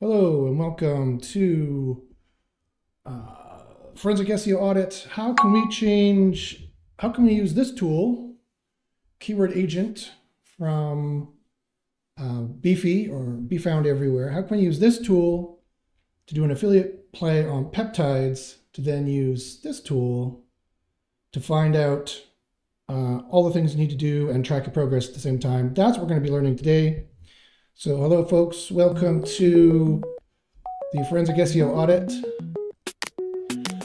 Hello and welcome to Forensic SEO Audit. How can we use this tool, Keyword Agent from Beefy or Be Found Everywhere? How can we use this tool to do an affiliate play on peptides to then use this tool to find out all the things you need to do and track your progress at the same time? That's what we're going to be learning today. So hello folks, welcome to the Forensic SEO Audit.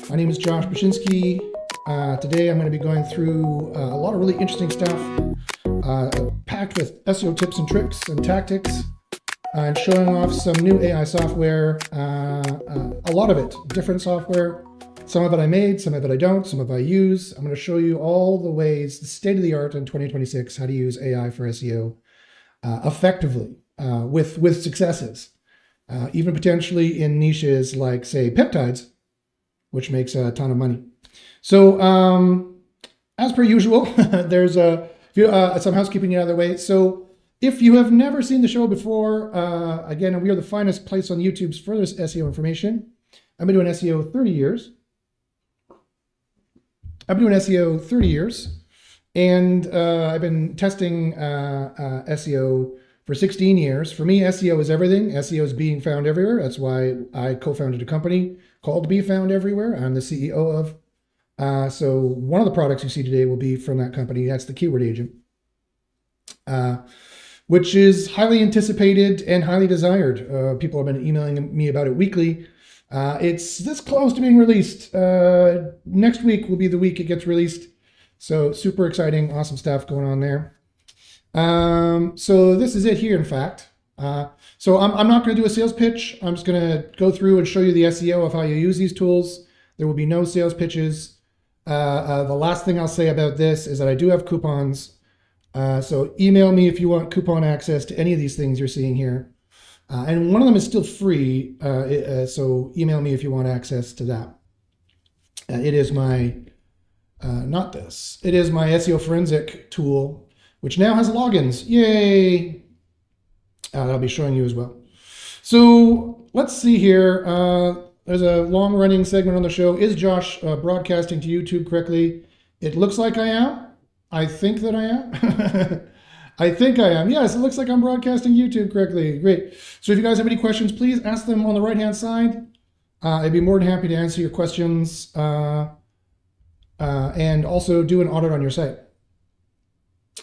My name is Josh Baczynski. Today I'm going to be going through a lot of really interesting stuff, packed with SEO tips and tricks and tactics, and showing off some new AI software, a lot of it, different software. Some of it I made, some of it I don't, some of it I use. I'm going to show you all the ways, the state of the art in 2026, how to use AI for SEO effectively. With successes, even potentially in niches like, say, peptides, which makes a ton of money. So, as per usual, there's some housekeeping out of the way. So, if you have never seen the show before, again, we are the finest place on YouTube's for this SEO information. I've been doing SEO 30 years. And I've been testing SEO for 16 years. For me, SEO is everything. SEO is being found everywhere. That's why I co-founded a company called Be Found Everywhere. I'm the CEO of. So one of the products you see today will be from that company. That's the Keyword Agent, which is highly anticipated and highly desired. People have been emailing me about it weekly. It's this close to being released. Next week will be the week it gets released. So super exciting, awesome stuff going on there. So this is it here, in fact. So I'm not going to do a sales pitch. I'm just going to go through and show you the SEO of how you use these tools. There will be no sales pitches. The last thing I'll say about this is that I do have coupons. So email me if you want coupon access to any of these things you're seeing here. And one of them is still free. So email me if you want access to that. It is my, it is my SEO forensic tool, which now has logins. Yay! I'll be showing you as well. So let's see here. There's a long-running segment on the show. Is Josh broadcasting to YouTube correctly? It looks like I am. I think that I am. I think I am. Yes, it looks like I'm broadcasting YouTube correctly. Great. So if you guys have any questions, please ask them on the right-hand side. I'd be more than happy to answer your questions and also do an audit on your site.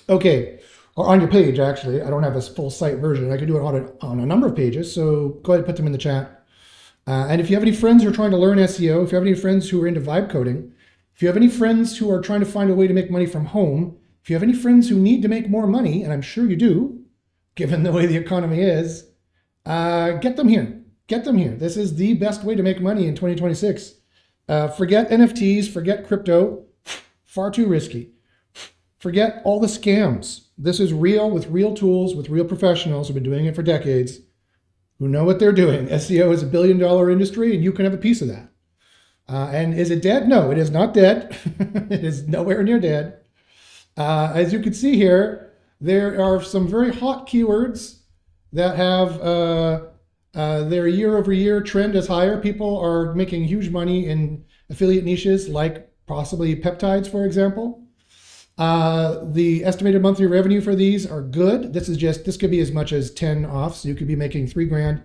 Okay, or on your page, actually. I don't have a full site version. I could do an audit on a number of pages, so go ahead and put them in the chat. And if you have any friends who are trying to learn SEO, if you have any friends who are into vibe coding, if you have any friends who are trying to find a way to make money from home, if you have any friends who need to make more money, and I'm sure you do, given the way the economy is, get them here. Get them here. This is the best way to make money in 2026. Forget NFTs, forget crypto, far too risky. Forget all the scams. This is real, with real tools, with real professionals who've been doing it for decades, who know what they're doing. SEO is a billion-dollar industry, and you can have a piece of that. And is it dead? No, it is not dead. It is nowhere near dead. As you can see here, there are some very hot keywords that have their year-over-year trend is higher. People are making huge money in affiliate niches like possibly peptides, for example. The estimated monthly revenue for these are good. This could be as much as 10 off. So you could be making $3 grand,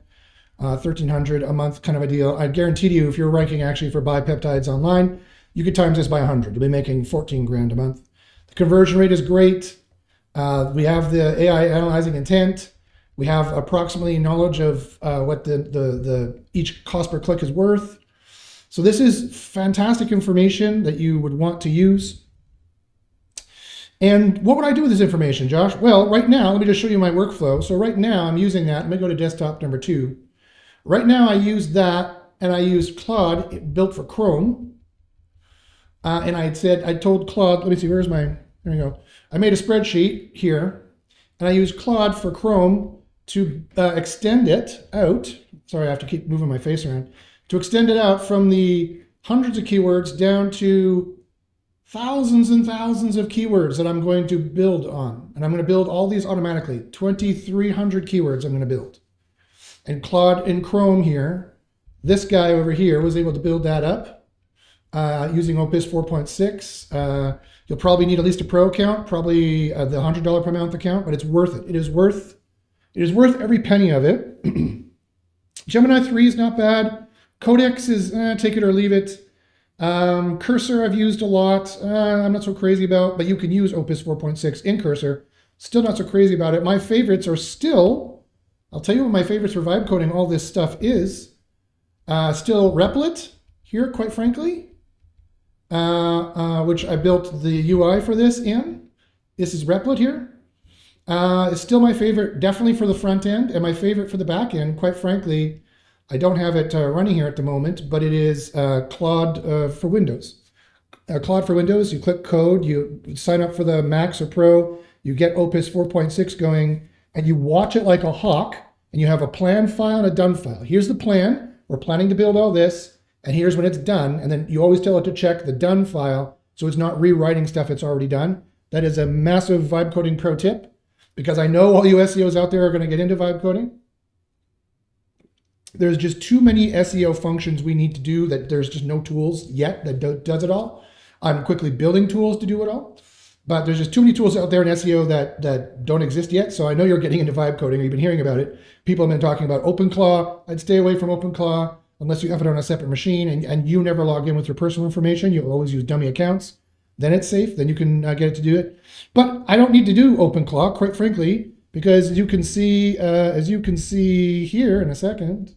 1,300 a month kind of a deal. I guarantee you, if you're ranking actually for buy peptides online, you could times this by 100. You'll be making 14 grand a month. The conversion rate is great. We have the AI analyzing intent. We have approximately knowledge of what each cost per click is worth. So this is fantastic information that you would want to use. And what would I do with this information, Josh? Well, right now, let me just show you my workflow. So right now, I'm using that. Let me go to desktop number 2. Right now, I use that, and I use Claude, built for Chrome. And I told Claude, let me see, there we go. I made a spreadsheet here, and I used Claude for Chrome to extend it out. Sorry, I have to keep moving my face around. To extend it out from the hundreds of keywords down to thousands and thousands of keywords that I'm going to build on. And I'm going to build all these automatically. 2,300 keywords I'm going to build. and Claude in Chrome here, this guy over here was able to build that up using Opus 4.6. You'll probably need at least a pro account, probably the $100 per month account, but it's worth it. It is worth every penny of it. Gemini 3 is not bad. Codex is take it or leave it. Cursor I've used a lot. I'm not so crazy about, but you can use Opus 4.6 in Cursor. Still not so crazy about it. My favorites are still, I'll tell you what my favorites for vibe coding all this stuff is. Still Replit here, quite frankly, which I built the UI for this in. This is Replit here. It's still my favorite, definitely for the front end, and my favorite for the back end, quite frankly. I don't have it running here at the moment, but it is Claude for Windows. Claude for Windows, you click code, you sign up for the Max or Pro, you get Opus 4.6 going, and you watch it like a hawk, and you have a plan file and a done file. Here's the plan. We're planning to build all this, and here's when it's done. And then you always tell it to check the done file, so it's not rewriting stuff it's already done. That is a massive vibe coding pro tip, because I know all you SEOs out there are going to get into vibe coding. There's just too many SEO functions we need to do that there's just no tools yet that does it all. I'm quickly building tools to do it all, but there's just too many tools out there in SEO that don't exist yet. So I know you're getting into vibe coding, or you've been hearing about it. People have been talking about OpenClaw. I'd stay away from OpenClaw unless you have it on a separate machine and you never log in with your personal information. You'll always use dummy accounts. Then it's safe. Then you can get it to do it. But I don't need to do OpenClaw, quite frankly, because as you can see here in a second,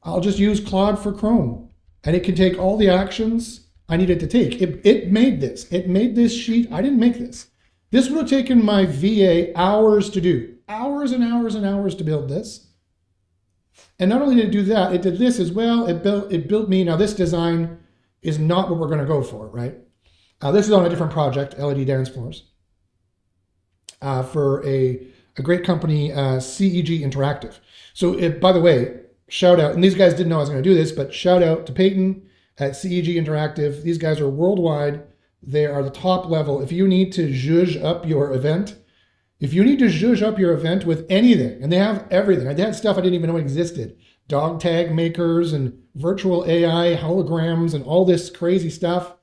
I'll just use Claude for Chrome, and it can take all the actions I need it to take. It made this. It made this sheet. I didn't make this. This would have taken my VA hours to do. Hours and hours and hours to build this. And not only did it do that, it did this as well. It built me. Now this design is not what we're going to go for, right? This is on a different project, LED Dance Floors, for a great company, CEG Interactive. So by the way, shout out, and these guys didn't know I was going to do this, but shout out to Peyton at CEG Interactive. These guys are worldwide. They are the top level. If you need to zhuzh up your event, with anything, and they have everything. They had stuff I didn't even know existed. Dog tag makers and virtual AI holograms and all this crazy stuff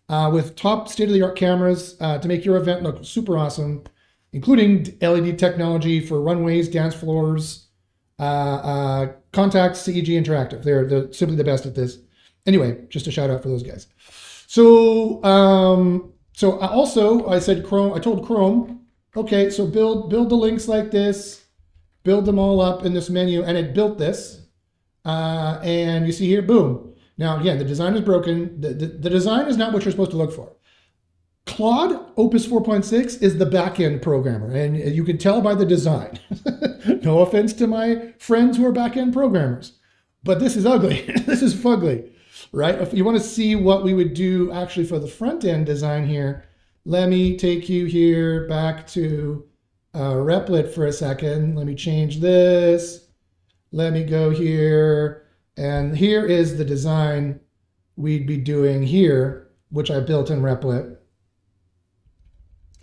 with top state-of-the-art cameras to make your event look super awesome, including LED technology for runways, dance floors. Contact CEG Interactive. They're simply the best at this. Anyway, just a shout out for those guys. So I said Chrome. I told Chrome, okay, so build the links like this, build them all up in this menu, and it built this. And you see here, boom. Now again, the design is broken. The design is not what you're supposed to look for. Claude Opus 4.6 is the back-end programmer, and you can tell by the design. No offense to my friends who are back-end programmers, but this is ugly. This is fugly, right? If you want to see what we would do actually for the front-end design here, let me take you here back to Replit for a second. Let me change this. Let me go here, and here is the design we'd be doing here, which I built in Replit.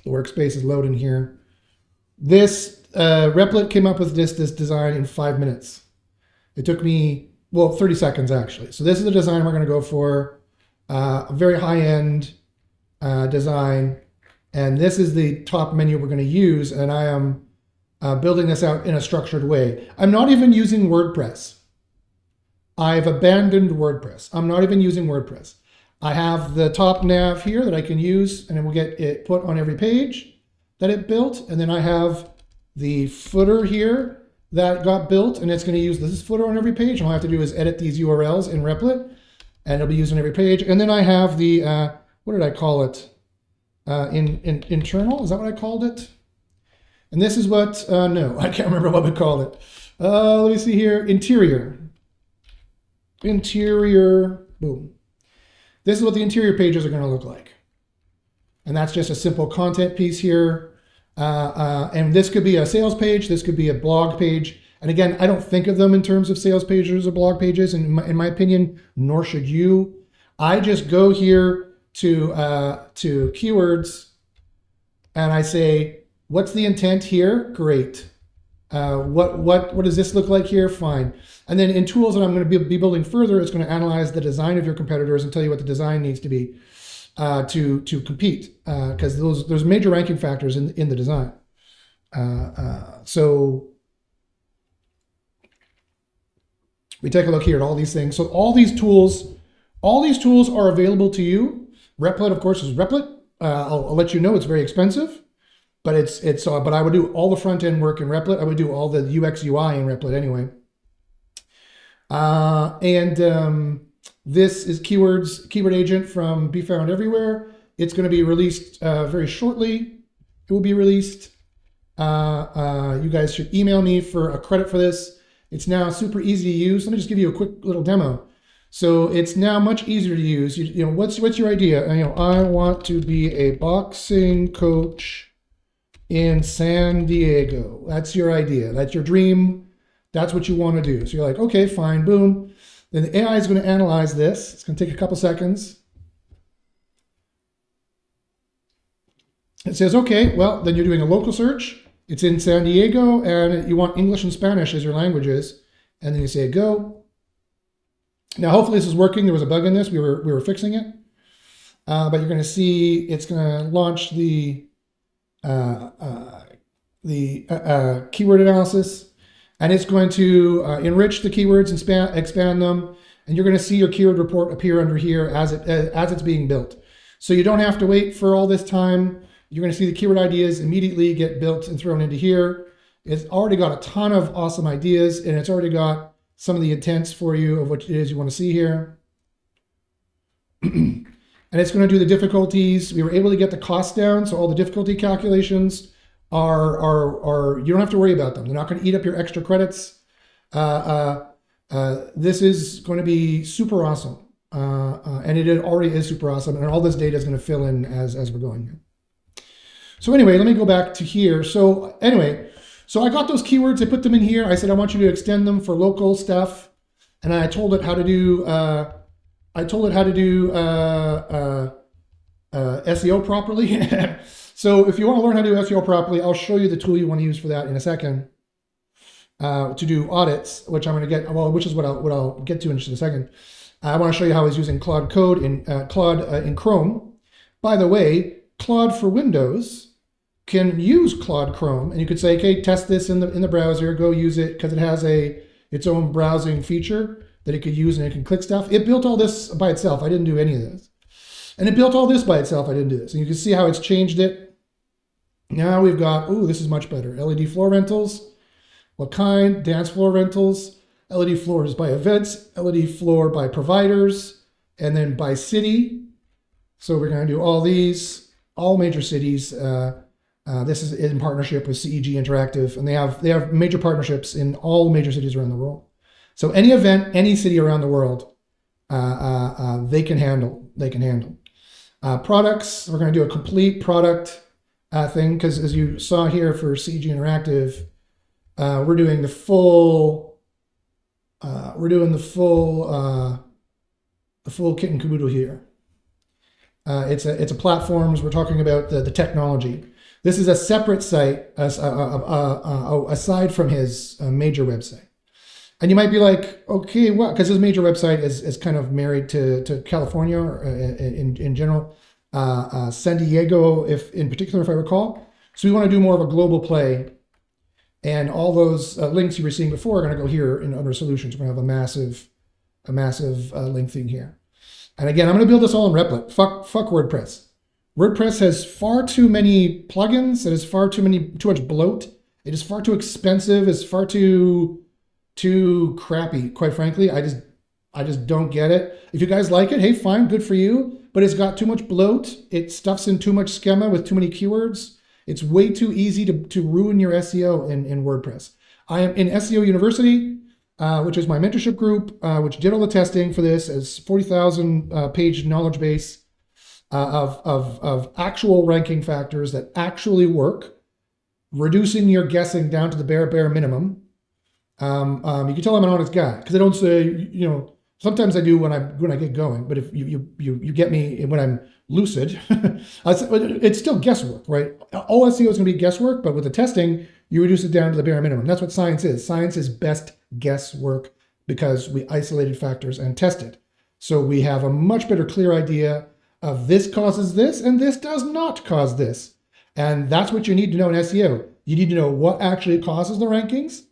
The workspace is loading here. This Replit came up with this design in 5 minutes. It took me, well, 30 seconds actually. So this is the design we're going to go for, a very high-end design. And this is the top menu we're going to use. And I am building this out in a structured way. I'm not even using WordPress. I've abandoned WordPress. I'm not even using WordPress. I have the top nav here that I can use, and it will get it put on every page that it built. And then I have the footer here that got built, and it's going to use this footer on every page. All I have to do is edit these URLs in Replit, and it'll be used on every page. And then I have the, what did I call it? Internal, is that what I called it? And this is what, no, I can't remember what we called it. Let me see here, interior, boom. This is what the interior pages are going to look like. And that's just a simple content piece here. And this could be a sales page. This could be a blog page. And again, I don't think of them in terms of sales pages or blog pages. And in my opinion, nor should you. I just go here to keywords and I say, what's the intent here? Great. What does this look like here? Fine. And then in tools that I'm going to be building further, it's going to analyze the design of your competitors and tell you what the design needs to be to compete, because there's major ranking factors in the design. So we take a look here at all these things. So all these tools are available to you. Replit, of course, is Replit. I'll let you know it's very expensive, but but I would do all the front end work in Replit. I would do all the UX UI in Replit anyway. This is keyword agent from Be Found Everywhere. It's going to be released very shortly. It will be released. You guys should email me for a credit for this. It's now super easy to use. Let me just give you a quick little demo. So it's now much easier to use. You know, what's your idea? I want to be a boxing coach in San Diego. That's your idea. That's your dream. That's what you want to do. So you're like, okay, fine, boom. Then the AI is going to analyze this. It's going to take a couple seconds. It says, okay, well, then you're doing a local search. It's in San Diego, and you want English and Spanish as your languages. And then you say, go. Now, hopefully this is working. There was a bug in this. We were fixing it. But you're going to see it's going to launch the keyword analysis, and it's going to enrich the keywords and expand them. And you're going to see your keyword report appear under here as it's being built. So you don't have to wait for all this time. You're going to see the keyword ideas immediately get built and thrown into here. It's already got a ton of awesome ideas, and it's already got some of the intents for you of what it is you want to see here. And it's going to do the difficulties. We were able to get the cost down, so all the difficulty calculations are you don't have to worry about them. They're not going to eat up your extra credits. This is going to be super awesome, and it already is super awesome. And all this data is going to fill in as we're going here. So anyway, let me go back to here. So anyway, so I got those keywords. I put them in here. I said I want you to extend them for local stuff, and I told it how to do. SEO properly. So if you want to learn how to do SEO properly, I'll show you the tool you want to use for that in a second. To do audits, which I'm going to get. Well, which is what I'll get to in just a second. I want to show you how I was using Claude Code in in Chrome. By the way, Claude for Windows can use Claude Chrome, and you could say, okay, test this in the browser, go use it, because it has its own browsing feature that it could use, and it can click stuff. It built all this by itself. I didn't do any of this. And it built all this by itself. I didn't do this. And you can see how it's changed it. Now we've got, ooh, this is much better. LED floor rentals. What kind? Dance floor rentals. LED floors by events. LED floor by providers. And then by city. So we're going to do all these, all major cities. This is in partnership with CEG Interactive, and they have major partnerships in all major cities around the world. So any event, any city around the world, they can handle. Products, we're going to do a complete product thing, because as you saw here for CEG Interactive, we're doing the full kit and caboodle here. It's a platforms. We're talking about the technology. This is a separate site aside from his major website. And you might be like, okay, what? Because his major website is kind of married to California in general, San Diego, if in particular, if I recall. So we want to do more of a global play. And all those links you were seeing before are going to go here in other solutions. We're going to have a massive link thing here. And again, I'm going to build this all in Replit. Fuck WordPress. WordPress has far too many plugins. It has too much bloat. It is far too expensive. It's far too crappy, quite frankly. I just don't get it. If you guys like it, hey, fine, good for you. But it's got too much bloat. It stuffs in too much schema with too many keywords. It's way too easy to ruin your SEO in WordPress. I am in SEO University, which is my mentorship group, which did all the testing for this as 40,000 page knowledge base of actual ranking factors that actually work, reducing your guessing down to the bare minimum. You can tell I'm an honest guy, because I don't say, sometimes I do when I get going, but if you get me when I'm lucid, it's still guesswork, right? All SEO is going to be guesswork, but with the testing, you reduce it down to the bare minimum. That's what science is. Science is best guesswork because we isolated factors and tested. So we have a much better clear idea of this causes this and this does not cause this. And that's what you need to know in SEO. You need to know what actually causes the rankings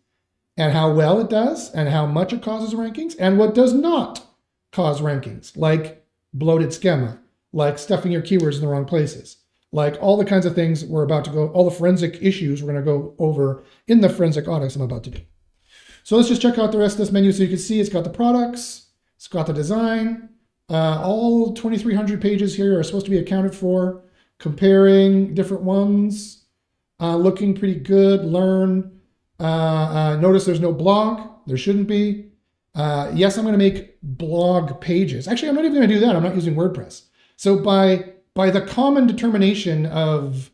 and how well it does and how much it causes rankings and what does not cause rankings, like bloated schema, like stuffing your keywords in the wrong places, like all the kinds of things we're about to go, all the forensic issues we're going to go over in the forensic audits I'm about to do. So let's just check out the rest of this menu so you can see it's got the products, it's got the design. All 2,300 pages here are supposed to be accounted for, comparing different ones, looking pretty good, learn. Notice there's no blog, there shouldn't be. Yes, I'm going to make blog pages. Actually, I'm not even going to do that. I'm not using WordPress. So by the common determination of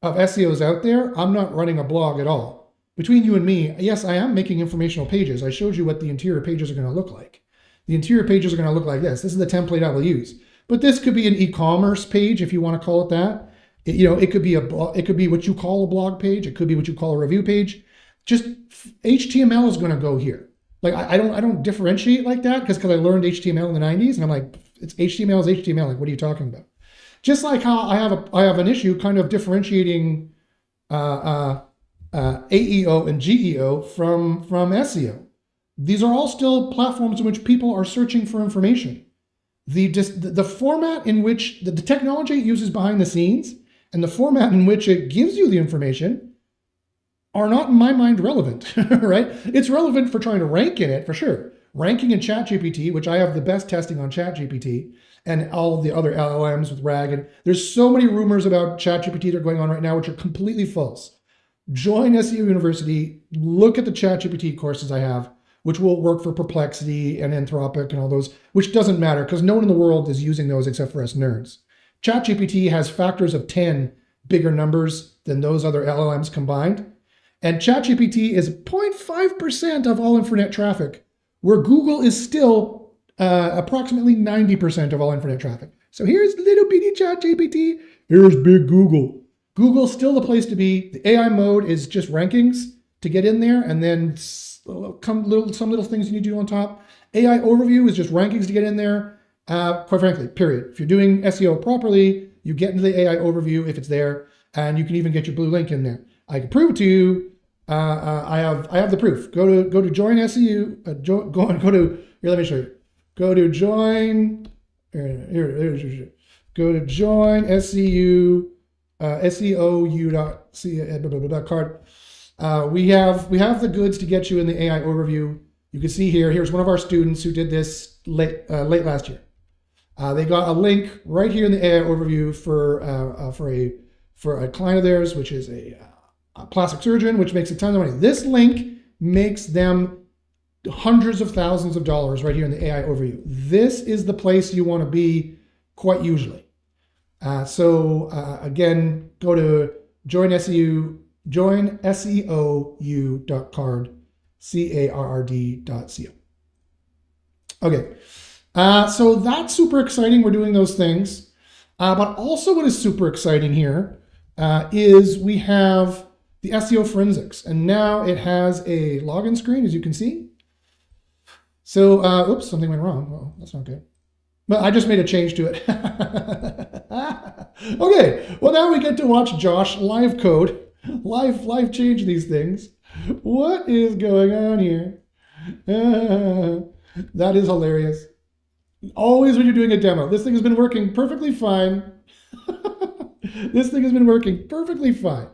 SEOs out there, I'm not running a blog at all. Between you and me, yes, I am making informational pages. I showed you what the interior pages are going to look like. The interior pages are going to look like this. This is the template I will use. But this could be an e-commerce page if you want to call it that. It could be it could be what you call a blog page. It could be what you call a review page. Just HTML is going to go here. Like I don't differentiate like that because I learned HTML in the 90s and I'm like, it's HTML is HTML. Like, what are you talking about? Just like how I have an issue kind of differentiating AEO and GEO from SEO. These are all still platforms in which people are searching for information. The format in which the technology it uses behind the scenes and the format in which it gives you the information are not, in my mind, relevant, right? It's relevant for trying to rank in it, for sure. Ranking in ChatGPT, which I have the best testing on ChatGPT, and all the other LLMs with RAG. And there's so many rumors about ChatGPT that are going on right now, which are completely false. Join SEO University, look at the ChatGPT courses I have, which will work for Perplexity and Anthropic and all those, which doesn't matter because no one in the world is using those except for us nerds. ChatGPT has factors of 10 bigger numbers than those other LLMs combined. And ChatGPT is 0.5% of all internet traffic, where Google is still approximately 90% of all internet traffic. So here's little bitty ChatGPT, here's big Google. Google's still the place to be. The AI mode is just rankings to get in there, and then some little things you need to do on top. AI overview is just rankings to get in there. Quite frankly, period. If you're doing SEO properly, you get into the AI overview if it's there, and you can even get your blue link in there. I can prove it to you. I have the proof. Go to join SEO. Here. Let me show you. Go to join. Go to join SEO. SEOU.card. We have the goods to get you in the AI overview. You can see here. Here's one of our students who did this late last year. They got a link right here in the AI overview for a client of theirs, which is a plastic surgeon, which makes a ton of money. This link makes them hundreds of thousands of dollars right here in the AI overview. This is the place you want to be quite usually. Again, go to join SEOU.card, CARRD.co. Okay, so that's super exciting. We're doing those things. But also what is super exciting here is we have the SEO forensics. And now it has a login screen, as you can see. So, oops, something went wrong. Well, that's not good. But I just made a change to it. Okay, well now we get to watch Josh live code, live change these things. What is going on here? That is hilarious. Always when you're doing a demo. This thing has been working perfectly fine. This thing has been working perfectly fine.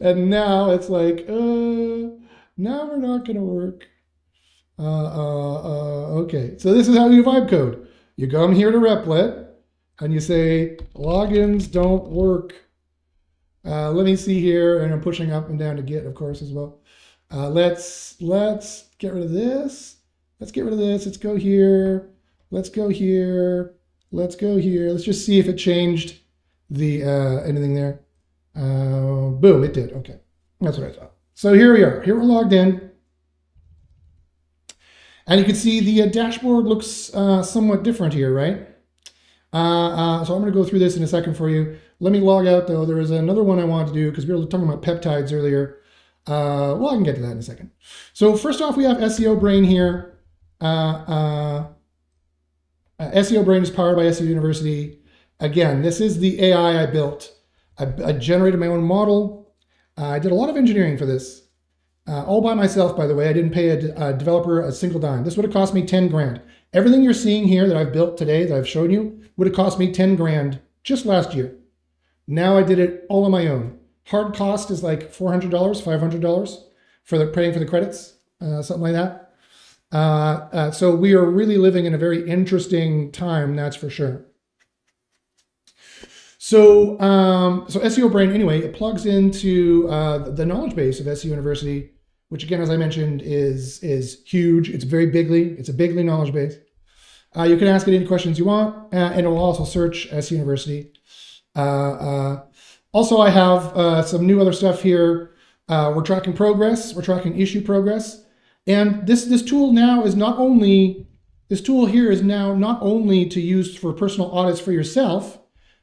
And now it's like, now we're not going to work. Okay, so this is how you vibe code. You come here to Replit, and you say, logins don't work. Let me see here, and I'm pushing up and down to Git, of course, as well. Let's get rid of this. Let's get rid of this. Let's go here. Let's go here. Let's go here. Let's just see if it changed the anything there. Boom, it did. Okay, that's what I thought. So here we are. Here we're logged in. And you can see the dashboard looks somewhat different here, right? So I'm going to go through this in a second for you. Let me log out, though. There is another one I wanted to do because we were talking about peptides earlier. Well, I can get to that in a second. So first off, we have SEO Brain here. SEO Brain is powered by SEO University. Again, this is the AI I built. I generated my own model. I did a lot of engineering for this. All by myself, by the way. I didn't pay a developer a single dime. This would have cost me 10 grand. Everything you're seeing here that I've built today, that I've shown you, would have cost me 10 grand just last year. Now I did it all on my own. Hard cost is like $400, $500 for paying for the credits, something like that. So we are really living in a very interesting time, that's for sure. So, so SEO Brain, anyway, it plugs into the knowledge base of SEO University, which again, as I mentioned, is huge. It's very bigly. It's a bigly knowledge base. You can ask it any questions you want, and it will also search SEO University. Also, I have some new other stuff here. We're tracking progress. We're tracking issue progress. And this tool now is not only, this tool here is now not only to use for personal audits for yourself,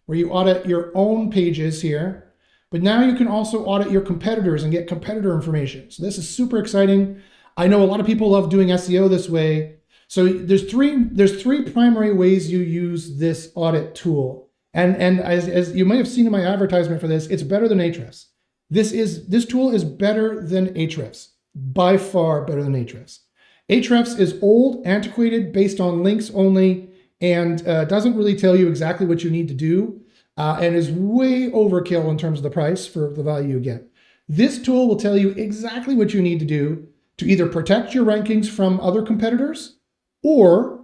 where you audit your own pages here, but now you can also audit your competitors and get competitor information. So this is super exciting. I know a lot of people love doing SEO this way. So there's three primary ways you use this audit tool. And as you may have seen in my advertisement for this, it's better than Ahrefs. This tool is better than Ahrefs, by far better than Ahrefs. Ahrefs is old, antiquated, based on links only, and doesn't really tell you exactly what you need to do, and is way overkill in terms of the price for the value you get. This tool will tell you exactly what you need to do to either protect your rankings from other competitors or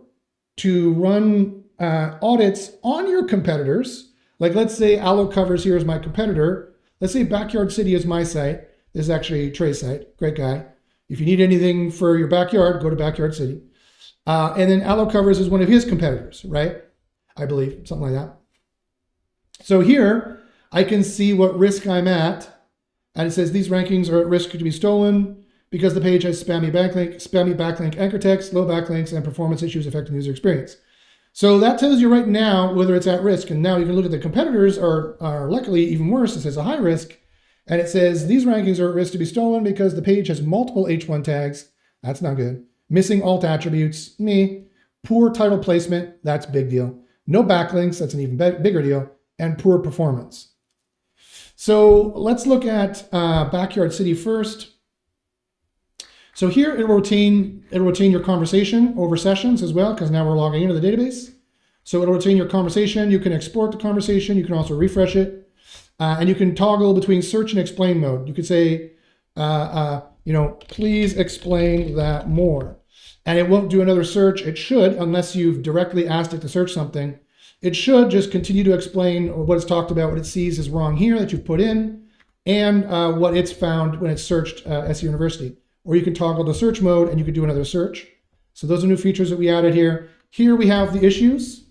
to run audits on your competitors. Like, let's say Allo Covers here is my competitor. Let's say Backyard City is my site. This is actually Trey's site. Great guy. If you need anything for your backyard, go to Backyard City. And then Allo Covers is one of his competitors, right? I believe, something like that. So here, I can see what risk I'm at. And it says these rankings are at risk to be stolen because the page has spammy backlink anchor text, low backlinks, and performance issues affecting user experience. So that tells you right now whether it's at risk. And now you can look at the competitors are luckily even worse. It says a high risk. And it says these rankings are at risk to be stolen because the page has multiple H1 tags. That's not good. Missing alt attributes, poor title placement, that's a big deal. No backlinks, that's an even bigger deal, and poor performance. So let's look at Backyard City first. So here it'll retain your conversation over sessions as well, because now we're logging into the database. So it'll retain your conversation. You can export the conversation. You can also refresh it. And you can toggle between search and explain mode. You could say, please explain that more. And it won't do another search. It should, unless you've directly asked it to search something. It should just continue to explain what it's talked about, what it sees is wrong here that you've put in, and what it's found when it's searched SEO University. Or you can toggle to search mode and you can do another search. So those are new features that we added here. Here we have the issues.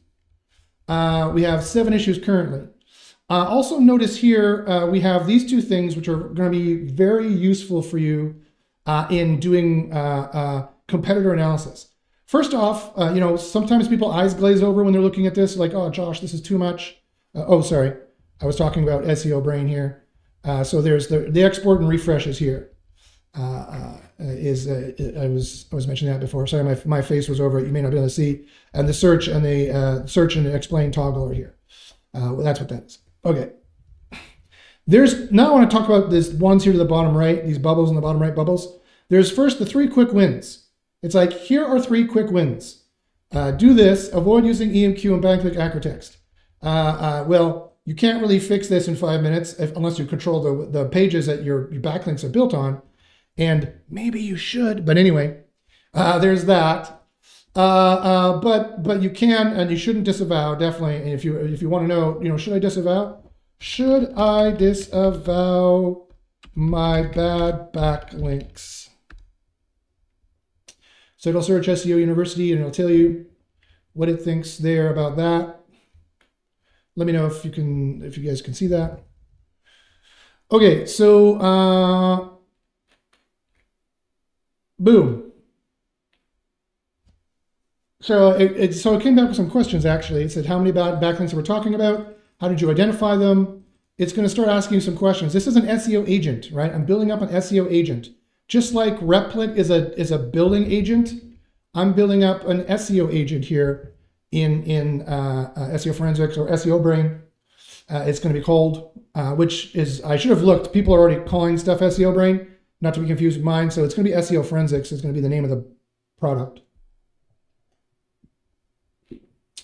We have 7 issues currently. Also notice here we have these 2 things which are going to be very useful for you in doing competitor analysis. First off, sometimes people's eyes glaze over when they're looking at this, like, oh, Josh, this is too much. Oh, sorry. I was talking about SEO Brain here. So there's the export and refresh is here. I was mentioning that before. Sorry, my face was over it. You may not be able to see. And the search and the search and explain toggle are here. Well, that's what that is. Okay. Now I want to talk about this ones here to the bottom right, these bubbles in the bottom right bubbles. There's first the 3 quick wins. It's like, here are 3 quick wins. Do this, avoid using EMQ and backlink anchor text. Well, you can't really fix this in 5 minutes unless you control the pages that your backlinks are built on. And maybe you should, but anyway, there's that. But you can and you shouldn't disavow, definitely. And if you want to know, should I disavow? Should I disavow my bad backlinks? So it'll search SEO University and it'll tell you what it thinks there about that. Let me know if you guys can see that. Okay, so boom. So it came back with some questions actually. It said how many bad backlinks we're talking about, how did you identify them, it's going to start asking you some questions. This is an SEO agent, right? I'm building up an SEO agent. Just like Replit is a building agent, I'm building up an SEO agent here in SEO Forensics or SEO Brain. It's going to be called, which is, I should have looked. People are already calling stuff SEO Brain, not to be confused with mine. So it's going to be SEO Forensics. It's going to be the name of the product.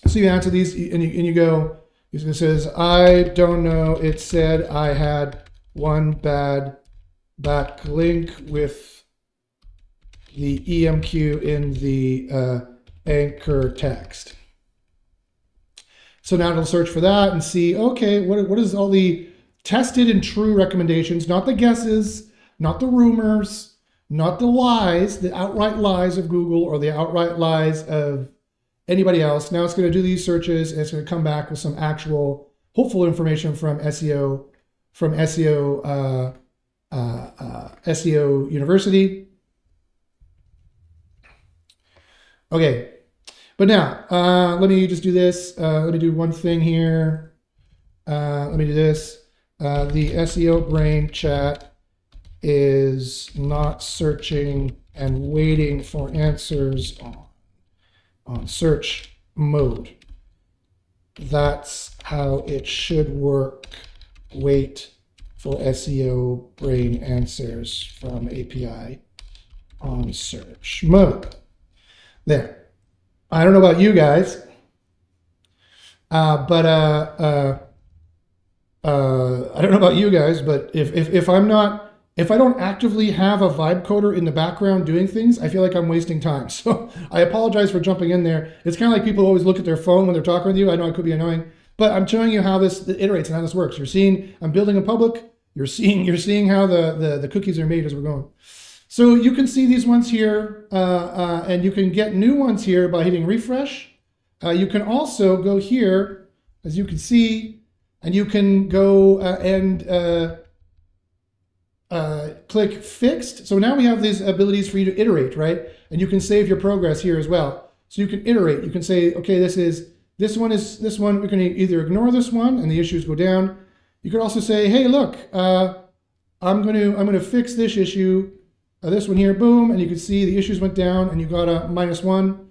So you answer these and you go, it says, I don't know. It said I had one bad backlink with the EMQ in the anchor text. So now it'll search for that and see, okay, what is all the tested and true recommendations, not the guesses, not the rumors, not the lies, the outright lies of Google or the outright lies of anybody else. Now it's going to do these searches and it's going to come back with some actual hopeful information from SEO University. Okay, but now let me just do this. Let me do one thing here. Let me do this. The SEO Brain chat is not searching and waiting for answers on search mode. That's how it should work. Wait for SEO Brain answers from API on search mode. There. I don't know about you guys, but I don't know about you guys, but if I don't actively have a vibe coder in the background doing things, I feel like I'm wasting time. So I apologize for jumping in there. It's kind of like people always look at their phone when they're talking with you. I know it could be annoying, but I'm showing you how this iterates and how this works. You're seeing I'm building a public. You're seeing how the cookies are made as we're going. So you can see these ones here, and you can get new ones here by hitting refresh. You can also go here, as you can see, and you can go and click fixed. So now we have these abilities for you to iterate, right? And you can save your progress here as well. So you can iterate. You can say, okay, this one. We're going to either ignore this one and the issues go down. You could also say, hey, look, I'm going to fix this issue. This one here, boom, and you can see the issues went down, and you got a -1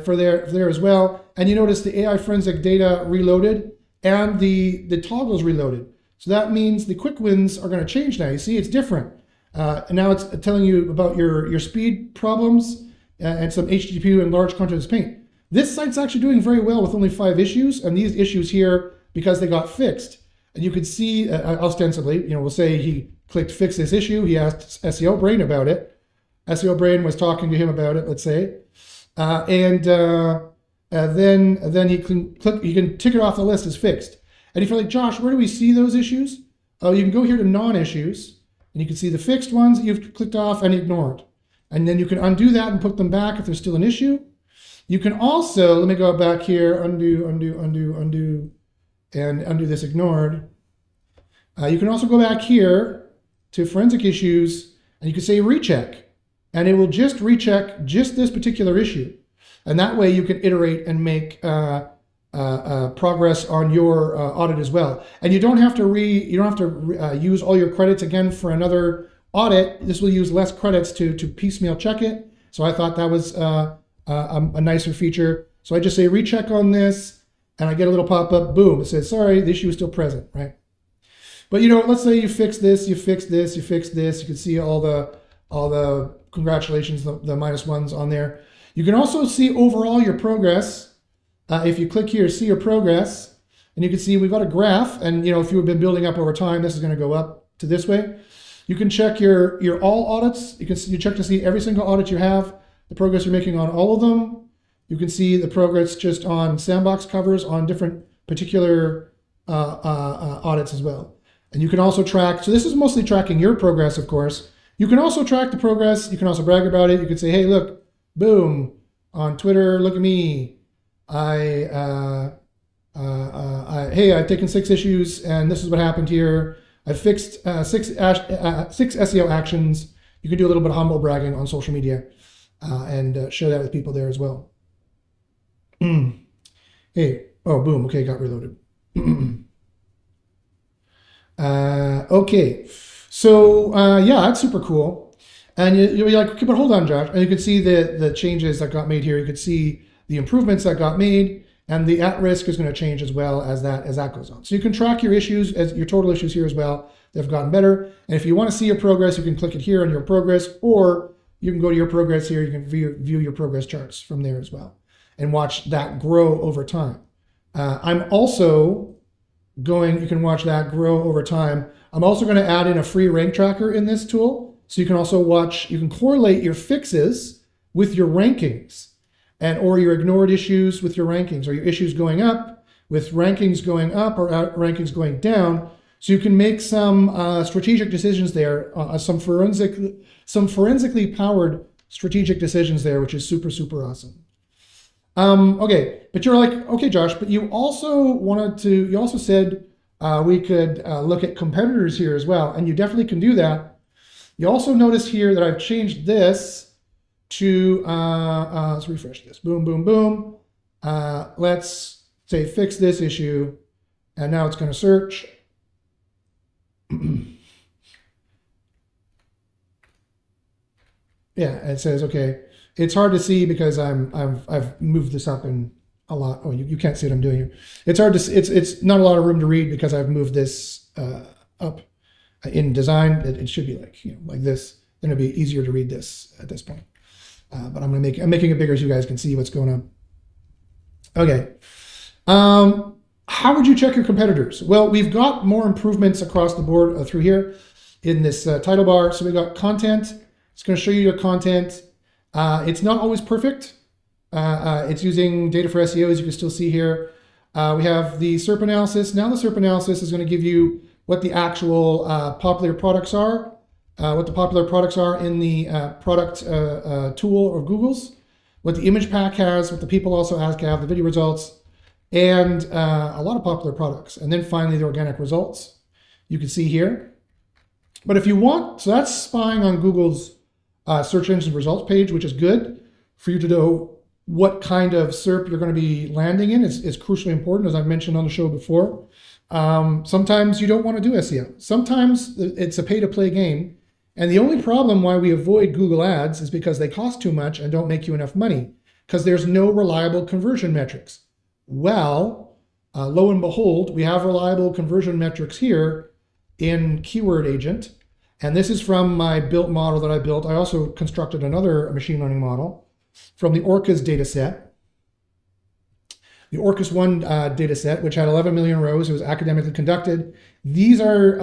for there as well. And you notice the AI forensic data reloaded and the toggles reloaded. So that means the quick wins are going to change now. You see, it's different. And now it's telling you about your speed problems and some HTTP and large quantities of paint. This site's actually doing very well with only 5 issues, and these issues here, because they got fixed. And you can see, ostensibly, we'll say he clicked fix this issue. He asked SEO Brain about it. SEO Brain was talking to him about it, let's say. Then he can click, you can tick it off the list as fixed. And if you're like, Josh, where do we see those issues? Oh, you can go here to non-issues, and you can see the fixed ones that you've clicked off and ignored. And then you can undo that and put them back if there's still an issue. You can also, let me go back here, undo, and undo this ignored. You can also go back here to forensic issues, and you can say recheck, and it will just recheck just this particular issue. And that way you can iterate and make progress on your audit as well. And you don't have to use all your credits again for another audit. This will use less credits to piecemeal check it. So I thought that was a nicer feature. So I just say recheck on this, and I get a little pop-up, boom, it says, sorry, the issue is still present, right? But let's say you fix this, you fix this, you fix this. You can see all the congratulations, the -1s on there. You can also see overall your progress. If you click here, see your progress, and you can see we've got a graph. And if you've been building up over time, this is going to go up to this way. You can check your all audits. You check to see every single audit you have, the progress you're making on all of them. You can see the progress just on sandbox covers on different particular audits as well. And you can also track, so this is mostly tracking your progress, of course. You can also track the progress. You can also brag about it. You can say, hey, look, boom, on Twitter, look at me. Hey, I've taken 6 issues, and this is what happened here. I fixed 6 SEO actions. You can do a little bit of humble bragging on social media and share that with people there as well. Hey, oh, boom, okay, got reloaded. Okay, so yeah, that's super cool. And you'll be like, okay, but hold on, Josh. And you can see the changes that got made here. You can see the improvements that got made, and the at risk is going to change as well as that goes on. So you can track your issues, as your total issues here as well. They've gotten better. And if you want to see your progress, you can click it here on your progress, or you can go to your progress here. You can view your progress charts from there as well and watch that grow over time. I'm also you can watch that grow over time. I'm also going to add in a free rank tracker in this tool. So you can also you can correlate your fixes with your rankings or your ignored issues with your rankings, or your issues going up with rankings going up or rankings going down. So you can make some strategic decisions there, some forensically powered strategic decisions there, which is super, super awesome. Okay, but you're like, okay, Josh, but you also said we could look at competitors here as well, and you definitely can do that. You also notice here that I've changed this to, let's refresh this, boom, boom, boom. Let's say fix this issue, and now it's going to search. Yeah, it says, okay, it's hard to see because I've moved this up in a lot. Oh, you can't see what I'm doing here. It's hard to it's not a lot of room to read because I've moved this up in design. It should be like like this. Then it'll be easier to read this at this point. But I'm making it bigger so you guys can see what's going on. Okay. How would you check your competitors? Well, we've got more improvements across the board through here in this title bar. So we got content. It's going to show you your content. It's not always perfect. It's using data for SEO, as you can still see here. We have the SERP analysis. Now the SERP analysis is going to give you what the actual popular products are, what the popular products are in the product tool of Google's, what the image pack has, what the people also have, the video results, and a lot of popular products. And then finally the organic results you can see here. But if you want, so that's spying on Google's search engine results page, which is good for you to know what kind of SERP you're going to be landing in. Is crucially important, as I've mentioned on the show before. Sometimes you don't want to do SEO. Sometimes it's a pay-to-play game. And the only problem why we avoid Google Ads is because they cost too much and don't make you enough money, because there's no reliable conversion metrics. Well, lo and behold, we have reliable conversion metrics here in Keyword Agent. And this is from my built model that I built. I also constructed another machine learning model from the Orcas data set. The Orcas 1 data set, which had 11 million rows. It was academically conducted. These are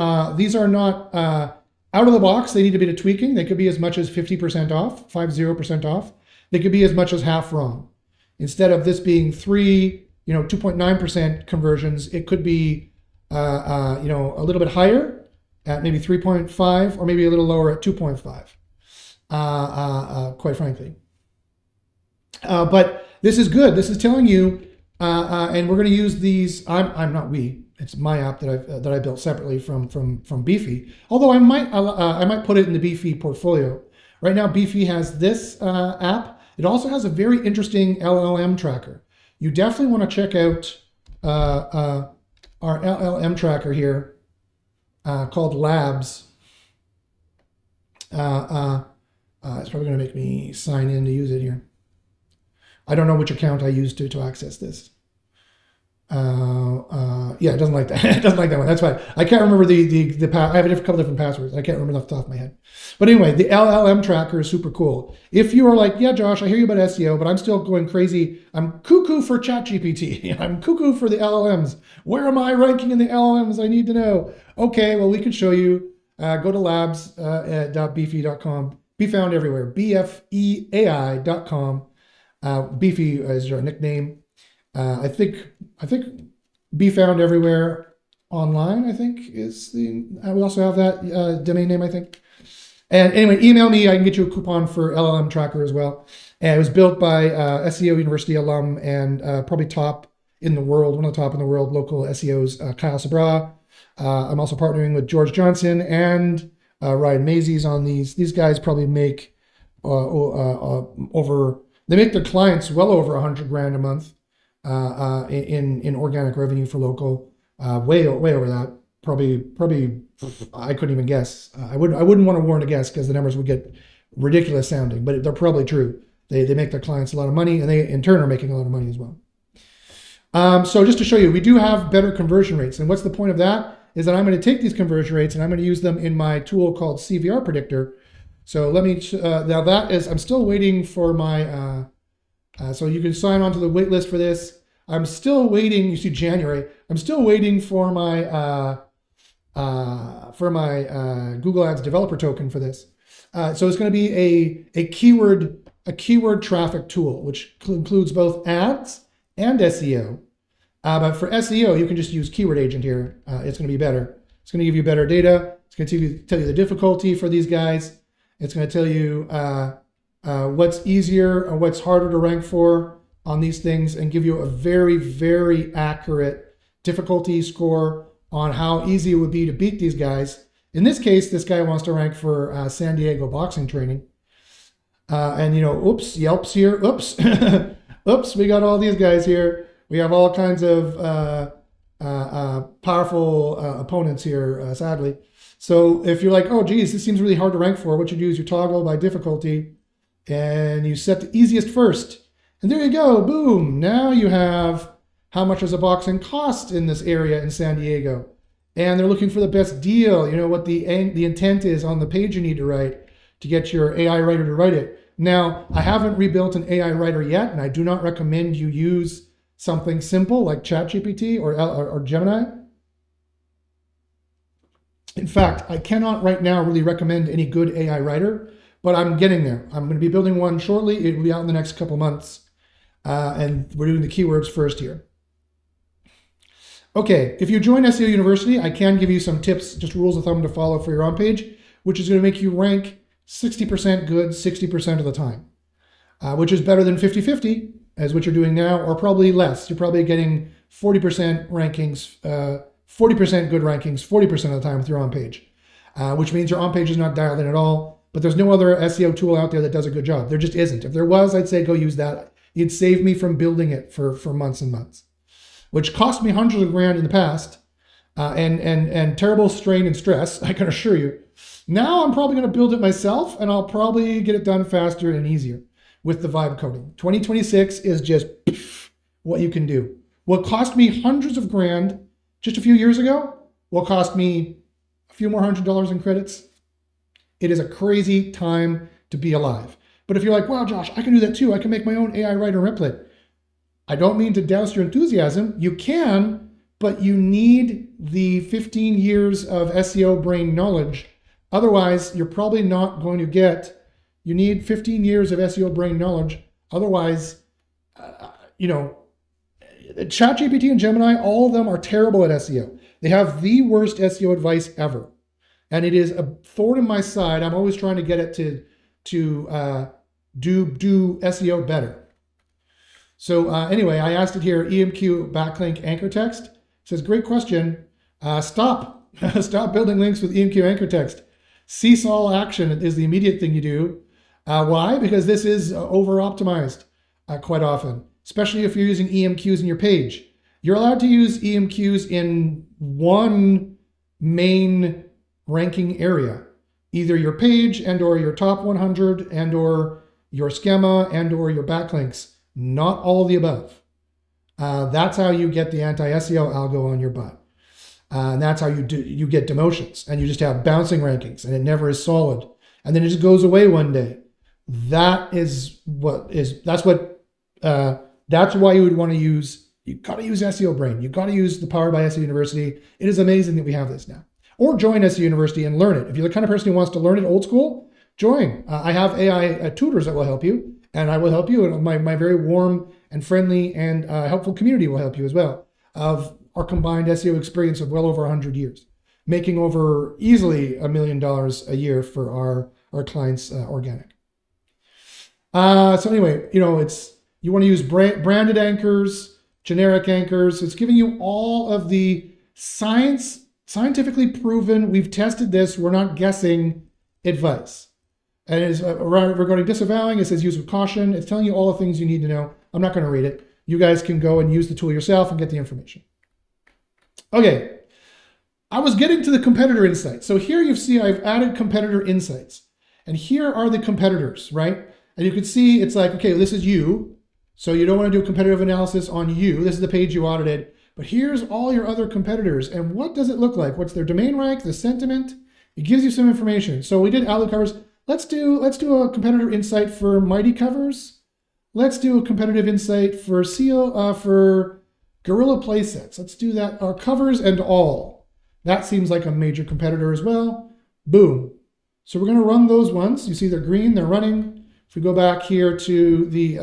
not out of the box. They need a bit of tweaking. They could be as much as 50% off, 50% off. They could be as much as half wrong. Instead of this being 2.9% conversions, it could be a little bit higher at maybe 3.5, or maybe a little lower at 2.5, quite frankly. But this is good. This is telling you, and we're going to use these. It's my app that I built separately from Beefy. Although I might put it in the Beefy portfolio. Right now, Beefy has this app. It also has a very interesting LLM tracker. You definitely want to check out our LLM tracker here. Called Labs. It's probably going to make me sign in to use it here. I don't know which account I used to access this. Yeah, it doesn't like that. It doesn't like that one. That's fine. I can't remember the I have a couple different passwords. I can't remember off the top of my head. But anyway, the LLM tracker is super cool. If you are like, yeah, Josh, I hear you about SEO, but I'm still going crazy. I'm cuckoo for ChatGPT. I'm cuckoo for the LLMs. Where am I ranking in the LLMs? I need to know. Okay, well, we can show you. Go to labs.beefy.com. Be found everywhere. BFEAI.com. Beefy is your nickname. I think be found everywhere online, I think is we also have that domain name, I think. And anyway, email me. I can get you a coupon for LLM tracker as well. And it was built by SEO University alum and probably top in the world, one of the top in the world, local SEOs, Kyle Sabra. I'm also partnering with George Johnson and Ryan Mazies on these. These guys probably make they make their clients well over 100 grand a month in organic revenue for local, way over that. probably I couldn't even guess. I wouldn't want to warn a guess because the numbers would get ridiculous sounding, but they're probably true. They make their clients a lot of money, and they in turn are making a lot of money as well. So just to show you, we do have better conversion rates. And what's the point of that? Is that I'm going to take these conversion rates and I'm going to use them in my tool called CVR Predictor. So let me, now that is, I'm still waiting for my, so you can sign on to the wait list for this. I'm still waiting, you see January, I'm still waiting for my Google Ads developer token for this. So it's going to be a keyword traffic tool, which includes both ads and SEO. But for SEO, you can just use Keyword Agent here. It's going to be better. It's going to give you better data. It's going to tell you the difficulty for these guys. It's going to tell you what's easier or what's harder to rank for on these things and give you a very, very accurate difficulty score on how easy it would be to beat these guys. In this case, this guy wants to rank for San Diego boxing training. And, you know, oops, Yelp's here. Oops. Oops, we got all these guys here. We have all kinds of powerful opponents here, sadly. So if you're like, oh, geez, this seems really hard to rank for, what you do is you toggle by difficulty and you set the easiest first. And there you go, boom. Now you have how much does a boxing cost in this area in San Diego. And they're looking for the best deal, you know, what the intent is on the page you need to write to get your AI writer to write it. Now, I haven't rebuilt an AI writer yet, and I do not recommend you use something simple like ChatGPT or Gemini. In fact, I cannot right now really recommend any good AI writer, but I'm getting there. I'm going to be building one shortly. It will be out in the next couple months. And we're doing the keywords first here. Okay, if you join SEO University, I can give you some tips, just rules of thumb to follow for your own page, which is going to make you rank 60% good 60% of the time, which is better than 50-50, as what you're doing now, or probably less. You're probably getting 40% rankings, 40% good rankings 40% of the time with your on page, which means your on page is not dialed in at all. But there's no other SEO tool out there that does a good job. There just isn't. If there was, I'd say go use that. You'd save me from building it for months and months, which cost me hundreds of grand in the past, and terrible strain and stress, I can assure you. Now I'm probably going to build it myself, and I'll probably get it done faster and easier with the vibe coding. 2026 is just what you can do. What cost me hundreds of grand just a few years ago will cost me a few more $100 in credits. It is a crazy time to be alive. But if you're like, wow, Josh, I can do that too. I can make my own AI writer replit. I don't mean to douse your enthusiasm. You can, but you need the 15 years of SEO brain knowledge. Otherwise, you're probably not going to get, you need 15 years of SEO brain knowledge. Otherwise, you know, ChatGPT and Gemini, all of them are terrible at SEO. They have the worst SEO advice ever. And it is a thorn in my side. I'm always trying to get it to do SEO better. So anyway, I asked it here, EMQ backlink anchor text. It says, great question. Stop. Stop building links with EMQ anchor text. Cease all action is the immediate thing you do. Why? Because this is over-optimized quite often, especially if you're using EMQs in your page. You're allowed to use EMQs in one main ranking area, either your page and or your top 100 and or your schema and or your backlinks, not all of the above. That's how you get the anti-SEO algo on your butt. And that's how you get demotions, and you just have bouncing rankings, and it never is solid, and then it just goes away one day. That's why you would want to use. You got to use SEO Brain. You got to use the Powered by SEO University. It is amazing that we have this now. Or join SEO University and learn it. If you're the kind of person who wants to learn it old school, join. I have AI tutors that will help you, and I will help you. And my very warm and friendly and helpful community will help you as well. Of our combined SEO experience of well over 100 years, making over easily $1 million a year for our clients organic. So anyway, you know, you want to use branded anchors, generic anchors. It's giving you all of the scientifically proven, we've tested this, we're not guessing advice. And it is regarding disavowing, it says use with caution. It's telling you all the things you need to know. I'm not going to read it. You guys can go and use the tool yourself and get the information. Okay, I was getting to the competitor insights. So here you see I've added competitor insights. And here are the competitors, right? And you can see it's like, okay, this is you. So you don't want to do a competitive analysis on you. This is the page you audited. But here's all your other competitors. And what does it look like? What's their domain rank, the sentiment? It gives you some information. So we did Outlook covers. Let's do a competitor insight for Mighty Covers. Let's do a competitive insight for for Gorilla Playsets. Let's do that. Our covers and all. That seems like a major competitor as well. Boom. So we're going to run those ones. You see they're green, they're running. If we go back here to the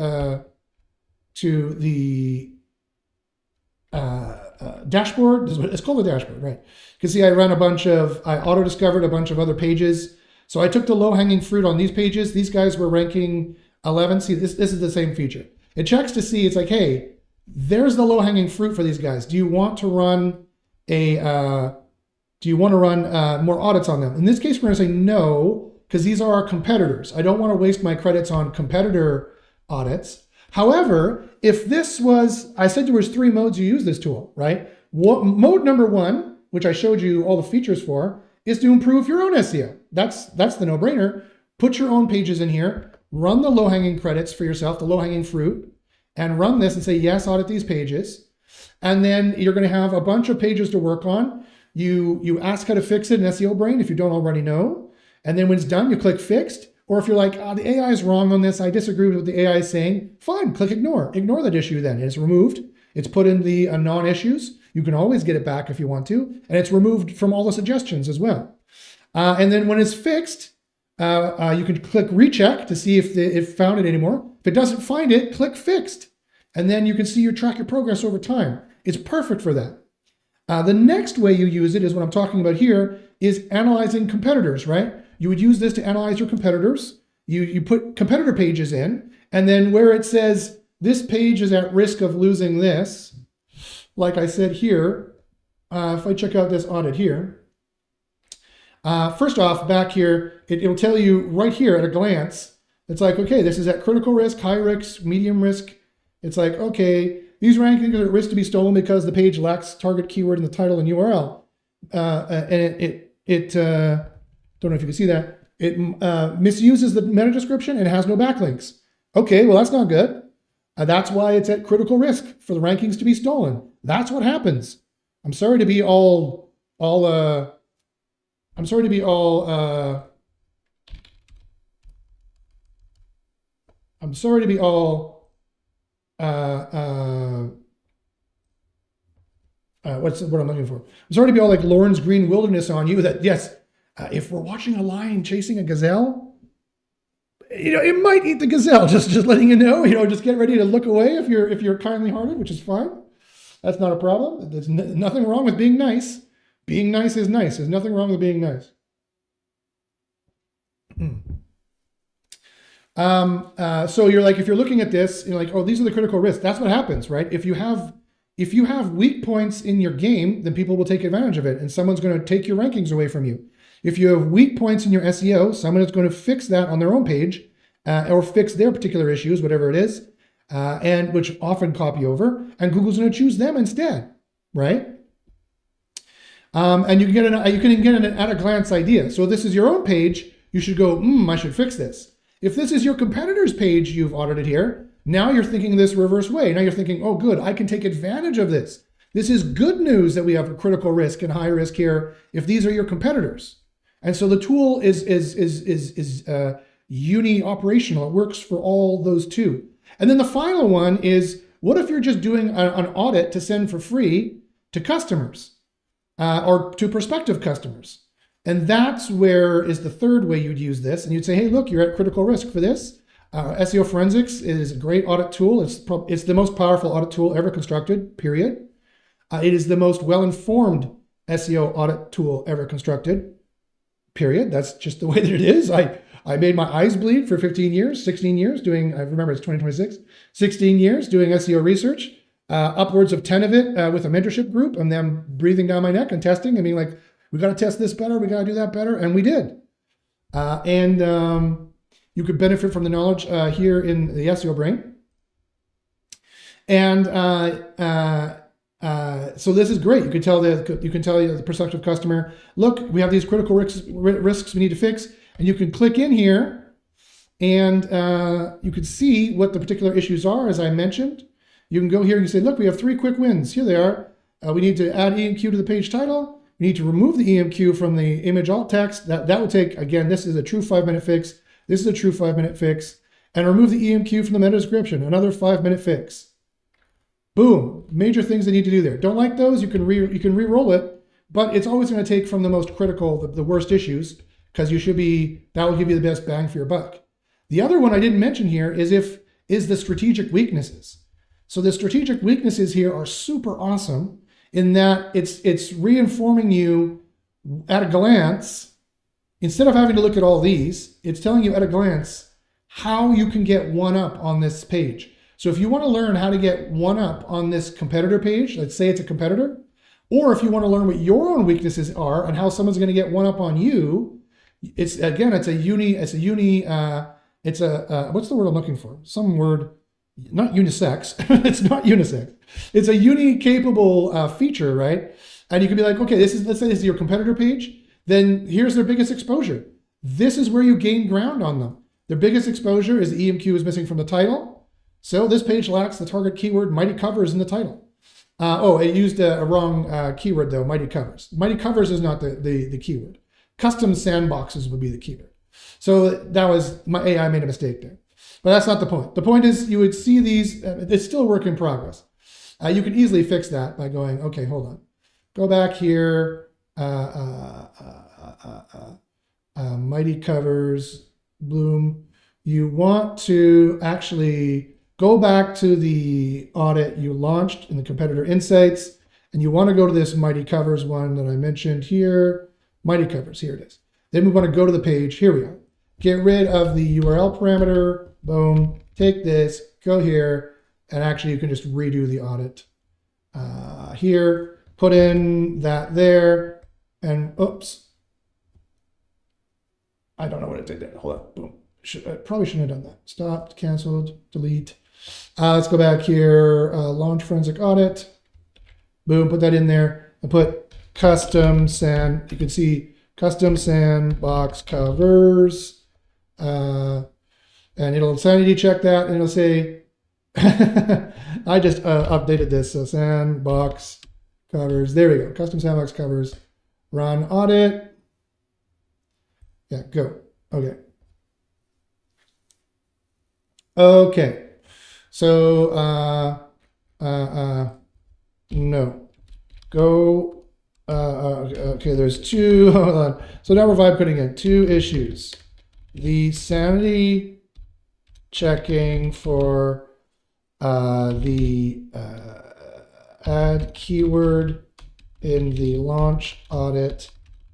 dashboard, it's called the dashboard, right? You can see I auto-discovered a bunch of other pages. So I took the low-hanging fruit on these pages. These guys were ranking 11. See, this is the same feature. It checks to see, it's like, hey, there's the low-hanging fruit for these guys. Do you want to run more audits on them? In this case, we're going to say no, because these are our competitors. I don't want to waste my credits on competitor audits. However, if this was, I said there was 3 modes you use this tool, right? Mode number 1, which I showed you all the features for, is to improve your own SEO. That's the no-brainer. Put your own pages in here, run the low-hanging credits for yourself, the low-hanging fruit, and run this and say, yes, audit these pages. And then you're going to have a bunch of pages to work on. You ask how to fix it in SEO Brain if you don't already know. And then when it's done, you click Fixed. Or if you're like, oh, the AI is wrong on this, I disagree with what the AI is saying, fine, click Ignore. Ignore that issue then. It's removed. It's put in the non-issues. You can always get it back if you want to. And it's removed from all the suggestions as well. And then when it's fixed, you can click Recheck to see if it found it anymore. If it doesn't find it, click Fixed. And then you can see track your progress over time. It's perfect for that. The next way you use it is what I'm talking about here, is analyzing competitors, right? You would use this to analyze your competitors. You put competitor pages in, and then where it says this page is at risk of losing this, like I said here, if I check out this audit here, first off, back here, it'll tell you right here at a glance, it's like, okay, this is at critical risk, high risk, medium risk. It's like, okay, these rankings are at risk to be stolen because the page lacks target keyword in the title and URL. And don't know if you can see that. It misuses the meta description and has no backlinks. Okay, well, that's not good. That's why it's at critical risk for the rankings to be stolen. That's what happens. I'm sorry to be all I'm sorry to be all what's what I'm looking for? I'm sorry to be all like Lawrence Green Wilderness on you that, yes, if we're watching a lion chasing a gazelle, it might eat the gazelle. Just letting you know. Just get ready to look away if you're kindly-hearted, which is fine. That's not a problem. There's nothing wrong with being nice. Being nice is nice. There's nothing wrong with being nice. So you're like, if you're looking at this, you're like, oh, these are the critical risks. That's what happens, right? If you have weak points in your game, then people will take advantage of it, and someone's going to take your rankings away from you. If you have weak points in your SEO, someone is going to fix that on their own page, or fix their particular issues, whatever it is, and which often copy over, and Google's going to choose them instead, right? And you can get an at-a-glance idea. So this is your own page. You should go, I should fix this. If this is your competitor's page you've audited here, now you're thinking this reverse way. Now you're thinking, oh, good, I can take advantage of this. This is good news that we have a critical risk and high risk here if these are your competitors. And so the tool is uni-operational. It works for all those two. And then the final one is, what if you're just doing an audit to send for free to customers or to prospective customers? And that's where is the third way you'd use this. And you'd say, hey, look, you're at critical risk for this. SEO Forensics is a great audit tool. It's the most powerful audit tool ever constructed, period. It is the most well-informed SEO audit tool ever constructed, period. That's just the way that it is. I made my eyes bleed for 16 years doing, I remember it's 2026, 16 years doing SEO research, upwards of 10 of it with a mentorship group, and them breathing down my neck and testing and being like, we got to test this better, we got to do that better, and we did. You could benefit from the knowledge here in the SEO Brain. And So this is great. You can tell the prospective customer, look, we have these critical risks we need to fix, and you can click in here, and you can see what the particular issues are, as I mentioned. You can go here and you say, look, we have 3 quick wins. Here they are. We need to add EMQ to the page title. We need to remove the EMQ from the image alt text. That would take, again, this is a true 5-minute fix. This is a true 5-minute fix. And remove the EMQ from the meta description, another 5-minute fix. Boom, major things they need to do there. Don't like those, you can re-roll it, but it's always going to take from the most critical, the worst issues, because that will give you the best bang for your buck. The other one I didn't mention here is the strategic weaknesses. So the strategic weaknesses here are super awesome in that it's reinforming you at a glance. Instead of having to look at all these, it's telling you at a glance how you can get one up on this page. So if you want to learn how to get one up on this competitor page, let's say it's a competitor, or if you want to learn what your own weaknesses are and how someone's going to get one up on you, it's a what's the word I'm looking for? Some word, not unisex. It's not unisex. It's a uni-capable feature, right? And you can be like, okay, let's say this is your competitor page. Then here's their biggest exposure. This is where you gain ground on them. Their biggest exposure is the EMQ is missing from the title. So this page lacks the target keyword mighty covers in the title. It used a wrong keyword though, mighty covers. Mighty covers is not the keyword. Custom sandboxes would be the keyword. So that was, my AI made a mistake there. But that's not the point. The point is you would see these, it's still a work in progress. You can easily fix that by going, okay, hold on. Go back here, mighty covers, Bloom. You want to actually go back to the audit you launched in the competitor insights, and you want to go to this mighty covers one that I mentioned here. Mighty covers, here it is. Then we want to go to the page. Here we go. Get rid of the URL parameter. Boom. Take this, go here, and actually you can just redo the audit here. Put in that there, and oops. I don't know what it did there. Hold on. Boom. Probably shouldn't have done that. Stopped, canceled, delete. Let's go back here, launch Forensic Audit. Boom, put that in there and put custom sand. You can see custom sandbox covers. And it'll sanity check that and it'll say, I just updated this. So sandbox covers. There we go. Custom sandbox covers. Run audit. Yeah, go. Okay. Okay. So, no. Go, okay, there's 2, hold on. So now we're vibe coding in 2 issues. The sanity checking for the add keyword in the launch audit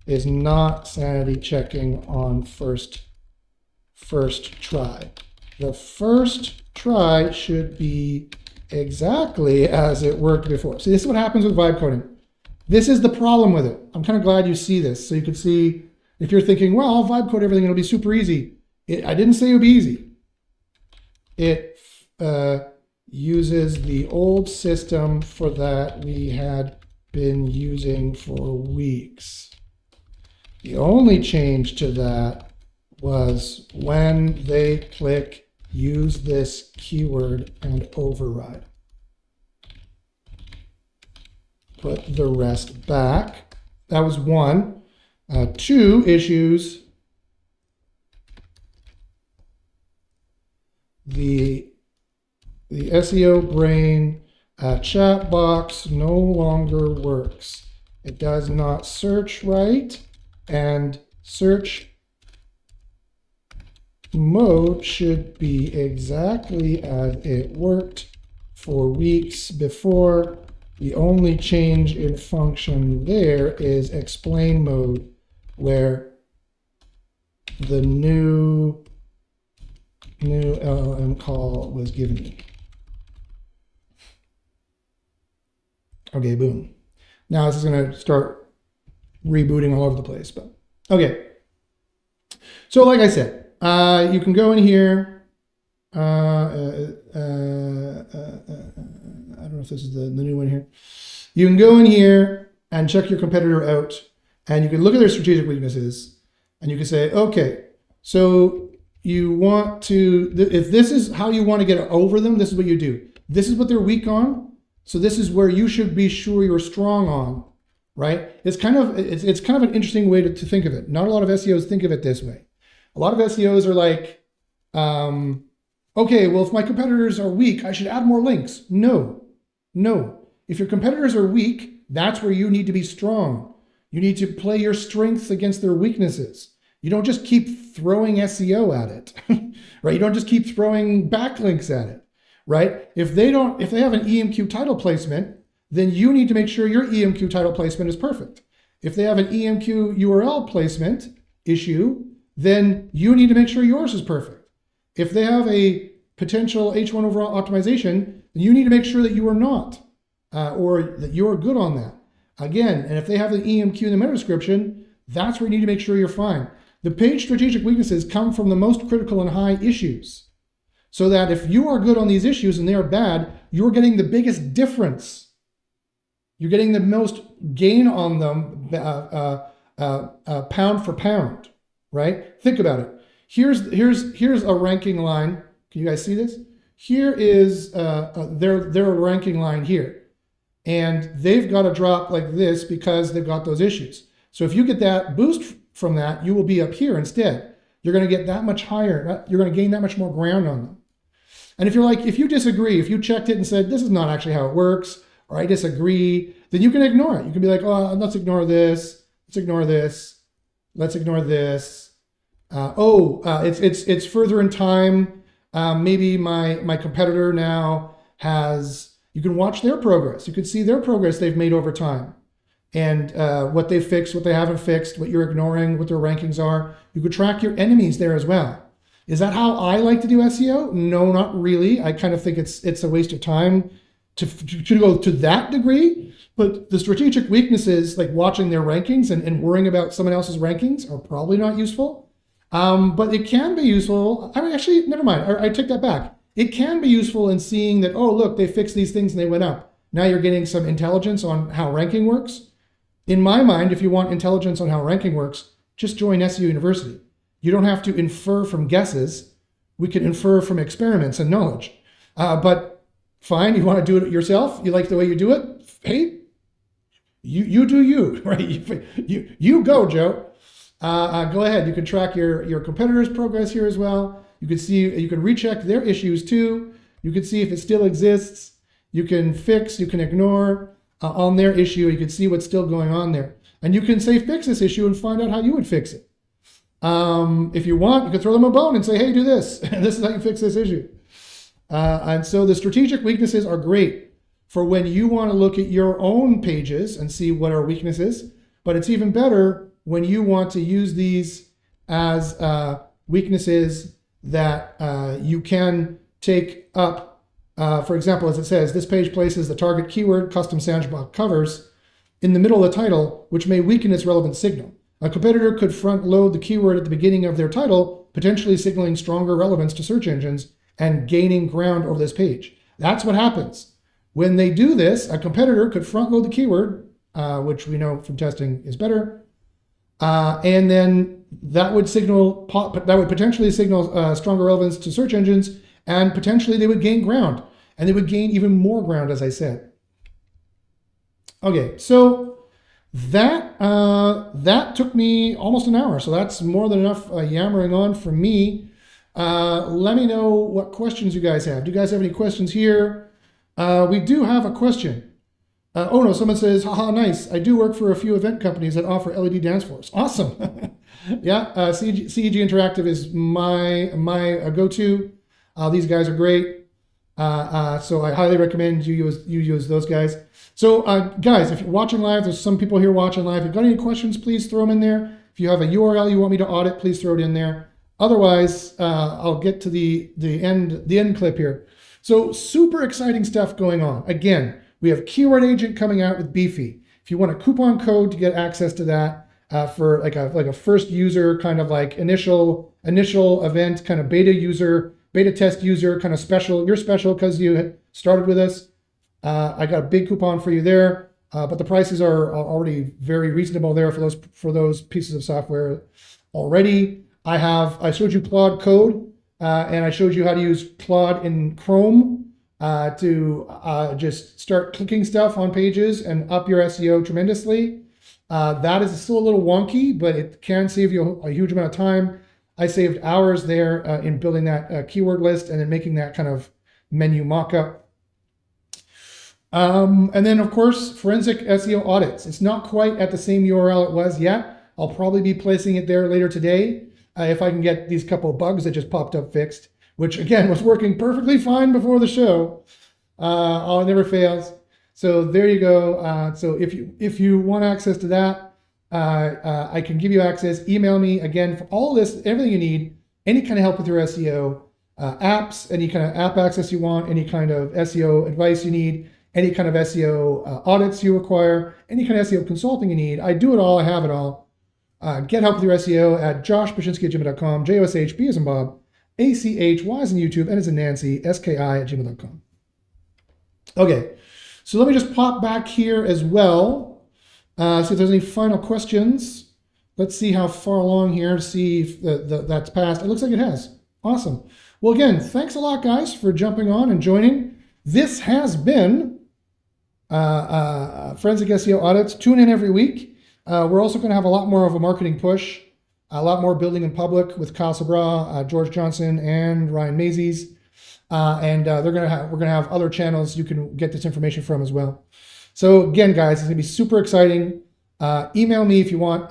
is not sanity checking on first try. The first try should be exactly as it worked before. See, this is what happens with vibe coding. This is the problem with it. I'm kind of glad you see this. So you can see, if you're thinking, well, I'll vibe code everything, it'll be super easy. I didn't say it would be easy. It uses the old system for that we had been using for weeks. The only change to that was when they click use this keyword and override. Put the rest back. That was 1. 2 issues. The SEO brain chat box no longer works. It does not search right, and search mode should be exactly as it worked for weeks before. The only change in function there is explain mode, where the new LLM call was given you. Okay, boom. Now this is going to start rebooting all over the place, but okay. So like I said, you can go in here. I don't know if this is the new one here. You can go in here and check your competitor out, and you can look at their strategic weaknesses, and you can say, okay, so you want to, if this is how you want to get over them, this is what you do. This is what they're weak on, so this is where you should be sure you're strong on, right? It's kind of an interesting way to think of it. Not a lot of SEOs think of it this way. A lot of SEOs are like, okay, well, if my competitors are weak, I should add more links. No. If your competitors are weak, that's where you need to be strong. You need to play your strengths against their weaknesses. You don't just keep throwing SEO at it, right? You don't just keep throwing backlinks at it, right? If they have an EMQ title placement, then you need to make sure your EMQ title placement is perfect. If they have an EMQ URL placement issue, then you need to make sure yours is perfect. If they have a potential H1 overall optimization, then you need to make sure that you are not, or that you're good on that. Again, and if they have the EMQ in the meta description, that's where you need to make sure you're fine. The page strategic weaknesses come from the most critical and high issues. So that if you are good on these issues and they are bad, you're getting the biggest difference. You're getting the most gain on them pound for pound, right? Think about it. Here's a ranking line. Can you guys see this? Here is their ranking line here. And they've got to drop like this because they've got those issues. So if you get that boost from that, you will be up here instead. You're going to get that much higher. You're going to gain that much more ground on them. And if you disagree, if you checked it and said, this is not actually how it works, or I disagree, then you can ignore it. You can be like, oh, let's ignore this. Let's ignore this. Let's ignore this. It's further in time. Maybe my competitor now has, you can watch their progress. You can see their progress they've made over time, and what they fixed, what they haven't fixed, what you're ignoring, what their rankings are. You could track your enemies there as well. Is that how I like to do SEO? No, not really. I kind of think it's a waste of time to go to that degree. But the strategic weaknesses, like watching their rankings and worrying about someone else's rankings, are probably not useful. But it can be useful. I mean, actually, never mind. I take that back. It can be useful in seeing that, oh, look, they fixed these things and they went up. Now you're getting some intelligence on how ranking works. In my mind, if you want intelligence on how ranking works, just join SEO University. You don't have to infer from guesses. We can infer from experiments and knowledge. But fine, you want to do it yourself? You like the way you do it? Hey, you do you, right? You go, Joe. Go ahead. You can track your competitors' progress here as well. You can see, you can recheck their issues too. You can see if it still exists. You can fix, you can ignore on their issue. You can see what's still going on there. And you can say, fix this issue and find out how you would fix it. If you want, you can throw them a bone and say, hey, do this. This is how you fix this issue. And so the strategic weaknesses are great for when you want to look at your own pages and see what are weaknesses. But it's even better when you want to use these as weaknesses that you can take up. For example, as it says, this page places the target keyword, custom sandbox covers, in the middle of the title, which may weaken its relevant signal. A competitor could front load the keyword at the beginning of their title, potentially signaling stronger relevance to search engines and gaining ground over this page. That's what happens. When they do this, a competitor could front load the keyword, which we know from testing is better, and then that would potentially signal stronger relevance to search engines, and potentially they would gain ground, and they would gain even more ground, as I said. Okay, so that took me almost an hour, so that's more than enough yammering on for me. Let me know what questions you guys have. Do you guys have any questions here? We do have a question. Oh no, someone says, haha, nice. I do work for a few event companies that offer LED dance floors. Awesome. Yeah, CEG Interactive is my go-to. These guys are great. So I highly recommend you use those guys. So guys, if you're watching live, there's some people here watching live. If you've got any questions, please throw them in there. If you have a URL you want me to audit, please throw it in there. Otherwise, I'll get to the end clip here. So super exciting stuff going on. Again, we have Keyword Agent coming out with Beefy. If you want a coupon code to get access to that for like a first user kind of like initial event, kind of beta test user, kind of special. You're special because you started with us. I got a big coupon for you there. but the prices are already very reasonable there for those pieces of software already. I showed you Claude Code, and I showed you how to use Claude in Chrome to just start clicking stuff on pages and up your SEO tremendously. That is still a little wonky, but it can save you a huge amount of time. I saved hours there in building that keyword list and then making that kind of menu mockup. And then, of course, Forensic SEO Audits. It's not quite at the same URL it was yet. I'll probably be placing it there later today if I can get these couple of bugs that just popped up fixed, which, again, was working perfectly fine before the show. It never fails. So there you go. So if you want access to that, I can give you access. Email me, again, for all this, everything you need, any kind of help with your SEO, apps, any kind of app access you want, any kind of SEO advice you need, any kind of SEO audits you require, any kind of SEO consulting you need. I do it all. I have it all. Get help with your SEO at joshbachynski@gmail.com, JOSHB as in Bob, ACHY as in YouTube, and as in Nancy, SKI@gmail.com. Okay, so let me just pop back here as well. See if there's any final questions. Let's see how far along here to see if that's passed. It looks like it has. Awesome. Well, again, thanks a lot, guys, for jumping on and joining. This has been Forensic SEO Audits. Tune in every week. We're also going to have a lot more of a marketing push, a lot more building in public with Kyle Sabra, George Johnson, and Ryan Mazies. We're going to have other channels you can get this information from as well. So again, guys, it's going to be super exciting. Email me if you want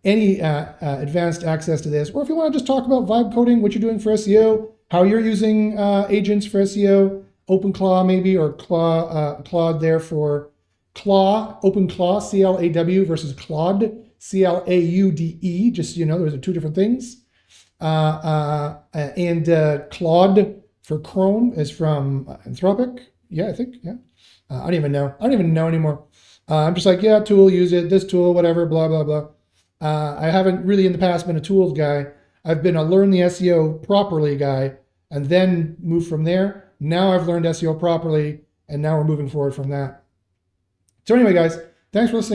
any advanced access to this, or if you want to just talk about vibe coding, what you're doing for SEO, how you're using agents for SEO, OpenClaw maybe, or Claude there for Claw, OpenClaw, C-L-A-W versus Claude, C-L-A-U-D-E, just so you know, those are two different things. Claude for Chrome is from Anthropic. Yeah, I think, yeah. I don't even know. I don't even know anymore. I'm just like, yeah, tool, use it, this tool, whatever, blah, blah, blah. I haven't really in the past been a tools guy. I've been a learn the SEO properly guy and then move from there. Now I've learned SEO properly, and now we're moving forward from that. So anyway, guys, thanks for listening.